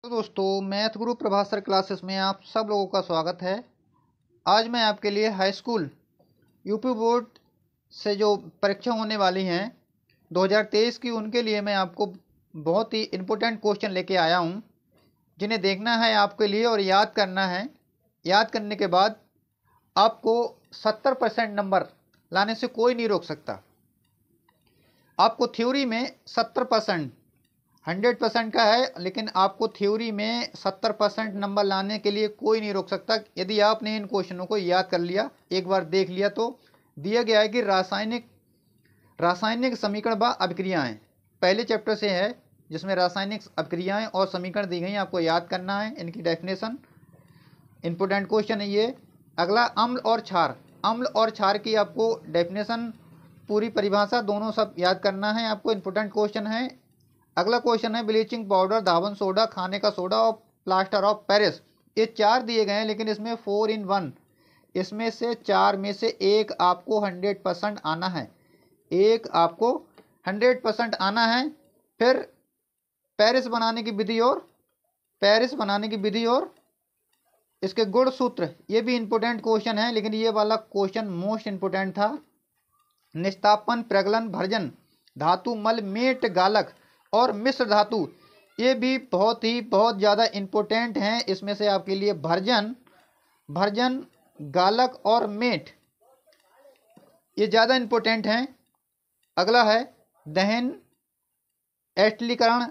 तो दोस्तों, मैथ गुरु Prabhas sir classes में आप सब लोगों का स्वागत है। आज मैं आपके लिए हाई स्कूल यूपी बोर्ड से जो परीक्षा होने वाली हैं 2023 की, उनके लिए मैं आपको बहुत ही इम्पोर्टेंट क्वेश्चन लेके आया हूं, जिन्हें देखना है आपके लिए और याद करना है। याद करने के बाद आपको 70% नंबर लाने से कोई नहीं रोक सकता। आपको थ्योरी में 70%, 100% का है, लेकिन आपको थ्योरी में 70% नंबर लाने के लिए कोई नहीं रोक सकता यदि आपने इन क्वेश्चनों को याद कर लिया, एक बार देख लिया। तो दिया गया है कि रासायनिक समीकरण व अभिक्रियाएं पहले चैप्टर से है, जिसमें रासायनिक अभिक्रियाएं और समीकरण दी गई, आपको याद करना है इनकी डेफिनेशन। इंपोर्टेंट क्वेश्चन है ये। अगला अम्ल और क्षार की आपको डेफिनेशन, पूरी परिभाषा, दोनों सब याद करना है आपको। इंपोर्टेंट क्वेश्चन है। अगला क्वेश्चन है ब्लीचिंग पाउडर, धावन सोडा, खाने का सोडा और प्लास्टर ऑफ पेरिस। ये 4 दिए गए हैं, लेकिन इसमें 4 in 1, इसमें से 4 में से एक आपको 100% आना है। एक आपको 100% आना है। फिर पेरिस बनाने की विधि और इसके गुण सूत्र, ये भी इंपोर्टेंट क्वेश्चन है, लेकिन ये वाला क्वेश्चन मोस्ट इंपोर्टेंट था। निस्तापन, प्रगलन, भर्जन, धातु मल, मेट, गालक और मिश्र धातु, ये भी बहुत ज़्यादा इम्पोर्टेंट हैं। इसमें से आपके लिए भर्जन, गालक और मेट, ये ज़्यादा इम्पोर्टेंट हैं। अगला है दहन, एस्टिलीकरण,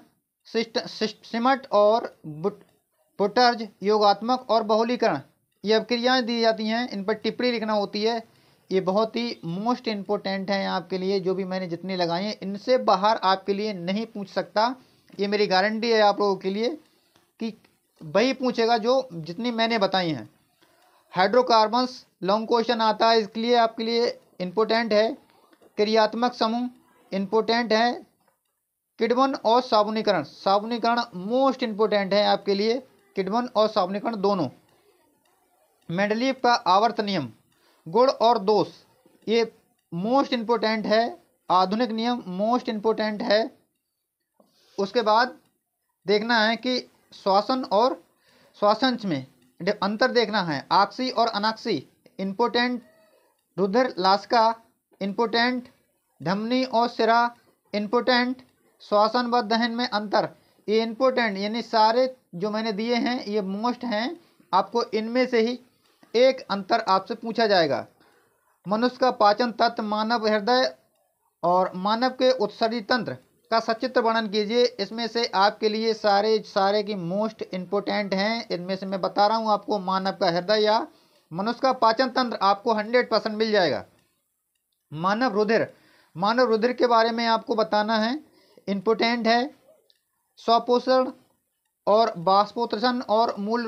सिमट और बुटर्ज, योगात्मक और बहुलीकरण, ये अभिक्रियाएं दी जाती हैं, इन पर टिप्पणी लिखना होती है। ये बहुत ही मोस्ट इम्पोर्टेंट हैं आपके लिए। जो भी मैंने जितने लगाए हैं, इनसे बाहर आपके लिए नहीं पूछ सकता। ये मेरी गारंटी है आप लोगों के लिए कि वही पूछेगा जो जितनी मैंने बताई हैं। हाइड्रोकार्बन्स लॉन्ग क्वेश्चन आता है, इसके लिए आपके लिए इम्पोर्टेंट है। क्रियात्मक समूह इम्पोर्टेंट है। किण्वन और साबुनीकरण मोस्ट इम्पोर्टेंट है आपके लिए, किण्वन और साबुनीकरण दोनों। मेंडलीव का आवर्त नियम, गुण और दोष, ये मोस्ट इम्पोर्टेंट है। आधुनिक नियम मोस्ट इम्पोर्टेंट है। उसके बाद देखना है कि श्वासन और श्वासंश में अंतर देखना है। आक्सी और अनाक्सी इम्पोर्टेंट। रुधिर लासिका इम्पोर्टेंट। धमनी और सिरा इम्पोर्टेंट। श्वासन व दहन में अंतर, ये इम्पोर्टेंट। यानी सारे जो मैंने दिए हैं ये मोस्ट हैं। आपको इनमें से ही एक अंतर आपसे पूछा जाएगा। मनुष्य का पाचन तंत्र, मानव हृदय और मानव के उत्सर्जी तंत्र का सचित्र वर्णन कीजिए। इसमें से आपके लिए सारे की मोस्ट इम्पोर्टेंट हैं। इनमें से मैं बता रहा हूँ आपको, मानव का हृदय या मनुष्य का पाचन तंत्र आपको 100% मिल जाएगा। मानव रुधिर के बारे में आपको बताना है, इम्पोर्टेंट है। स्वपोषण और बाष्पोत्सर्जन और मूल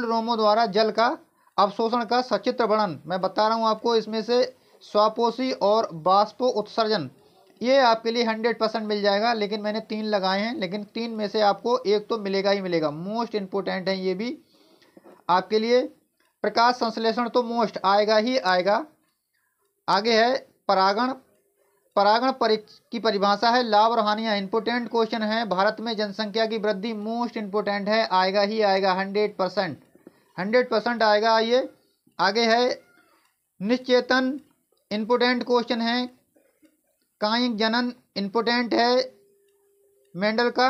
रोमों द्वारा जल का अवशोषण का सचित्र वर्णन मैं बता रहा हूँ आपको। इसमें से स्वापोषी और बाष्पो उत्सर्जन, ये आपके लिए 100% मिल जाएगा, लेकिन मैंने 3 लगाए हैं, लेकिन 3 में से आपको एक तो मिलेगा ही मिलेगा। मोस्ट इम्पोर्टेंट है ये भी आपके लिए। प्रकाश संश्लेषण तो मोस्ट आएगा ही आएगा। आगे है परागण की परिभाषा है। लाभ और हानियाँ इंपोर्टेंट क्वेश्चन है। भारत में जनसंख्या की वृद्धि मोस्ट इम्पोर्टेंट है, आएगा ही आएगा, 100% आएगा। ये आगे है निश्चेतन, इम्पोर्टेंट क्वेश्चन है। कायिक जनन इम्पोर्टेंट है। मेंडल का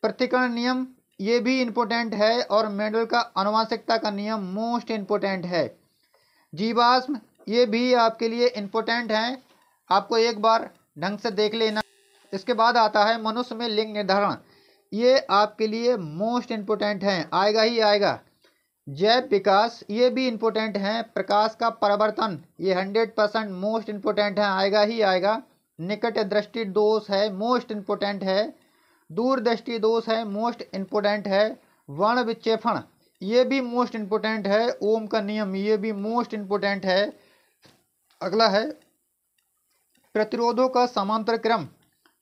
पृथक्करण नियम, ये भी इम्पोर्टेंट है। और मेंडल का आनुवंशिकता का नियम मोस्ट इम्पोर्टेंट है। जीवाश्म, ये भी आपके लिए इम्पोर्टेंट है, आपको एक बार ढंग से देख लेना। इसके बाद आता है मनुष्य में लिंग निर्धारण, ये आपके लिए मोस्ट इम्पोर्टेंट है, आएगा ही आएगा। जैव विकास, ये भी इम्पोर्टेंट है। प्रकाश का परिवर्तन, ये 100% मोस्ट इम्पोर्टेंट है, आएगा ही आएगा। निकट दृष्टि दोष है, मोस्ट इम्पोर्टेंट है। दूरदृष्टि दोष है, मोस्ट इम्पोर्टेंट है। वर्ण विक्षेपण, ये भी मोस्ट इम्पोर्टेंट है। ओम का नियम, ये भी मोस्ट इम्पोर्टेंट है। अगला है प्रतिरोधों का समांतर क्रम,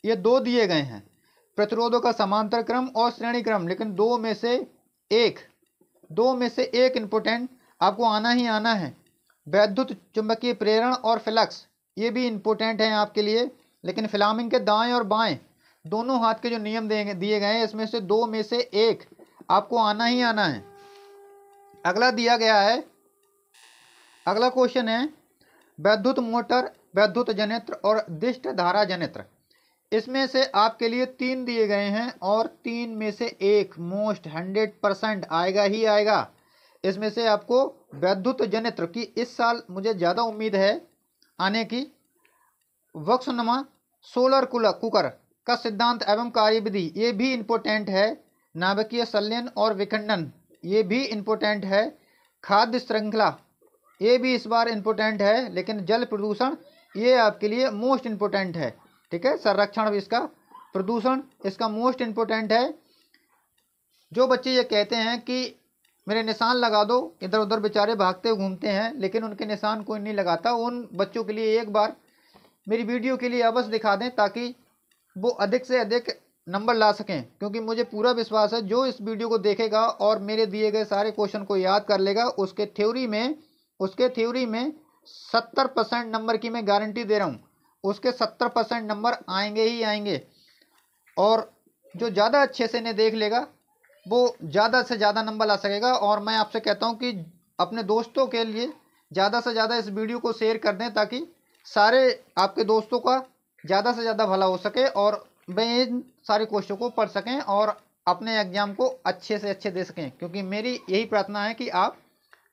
ये 2 दिए गए हैं, प्रतिरोधों का समांतर क्रम और श्रेणी क्रम, लेकिन 2 में से एक इम्पोर्टेंट आपको आना ही आना है। वैद्युत चुंबकीय प्रेरण और फ्लक्स, ये भी इम्पोर्टेंट है आपके लिए, लेकिन फ्लामिंग के दाएं और बाएं दोनों हाथ के जो नियम दिए गए हैं, इसमें से 2 में से एक आपको आना ही आना है। अगला दिया गया है, अगला क्वेश्चन है वैद्युत मोटर, वैद्युत जनित्र और दिष्ट धारा जनित्र। इसमें से आपके लिए 3 दिए गए हैं और 3 में से एक मोस्ट 100% आएगा ही आएगा। इसमें से आपको वैद्युत जनित्र की इस साल मुझे ज़्यादा उम्मीद है आने की। वक्सनमा सोलर कुकर का सिद्धांत एवं कार्यविधि, ये भी इम्पोर्टेंट है। नाभिकीय संलयन और विखंडन, ये भी इम्पोर्टेंट है। खाद्य श्रृंखला, ये भी इस बार इम्पोर्टेंट है। लेकिन जल प्रदूषण, ये आपके लिए मोस्ट इम्पोर्टेंट है। ठीक है, संरक्षण इसका, प्रदूषण इसका मोस्ट इम्पोर्टेंट है। जो बच्चे ये कहते हैं कि मेरे निशान लगा दो, इधर उधर बेचारे भागते घूमते हैं लेकिन उनके निशान कोई नहीं लगाता, उन बच्चों के लिए एक बार मेरी वीडियो के लिए अवश्य दिखा दें ताकि वो अधिक से अधिक नंबर ला सकें। क्योंकि मुझे पूरा विश्वास है जो इस वीडियो को देखेगा और मेरे दिए गए सारे क्वेश्चन को याद कर लेगा, उसके थ्योरी में 70% नंबर की मैं गारंटी दे रहा हूँ, उसके 70% नंबर आएंगे ही आएंगे। और जो ज़्यादा अच्छे से इन्हें देख लेगा वो ज़्यादा से ज़्यादा नंबर ला सकेगा। और मैं आपसे कहता हूँ कि अपने दोस्तों के लिए ज़्यादा से ज़्यादा इस वीडियो को शेयर कर दें ताकि सारे आपके दोस्तों का ज़्यादा से ज़्यादा भला हो सके और वे इन सारे क्वेश्चन को पढ़ सकें और अपने एग्जाम को अच्छे से अच्छे दे सकें। क्योंकि मेरी यही प्रार्थना है कि आप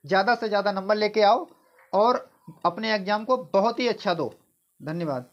ज़्यादा से ज़्यादा नंबर लेके आओ और अपने एग्जाम को बहुत ही अच्छा दो। धन्यवाद।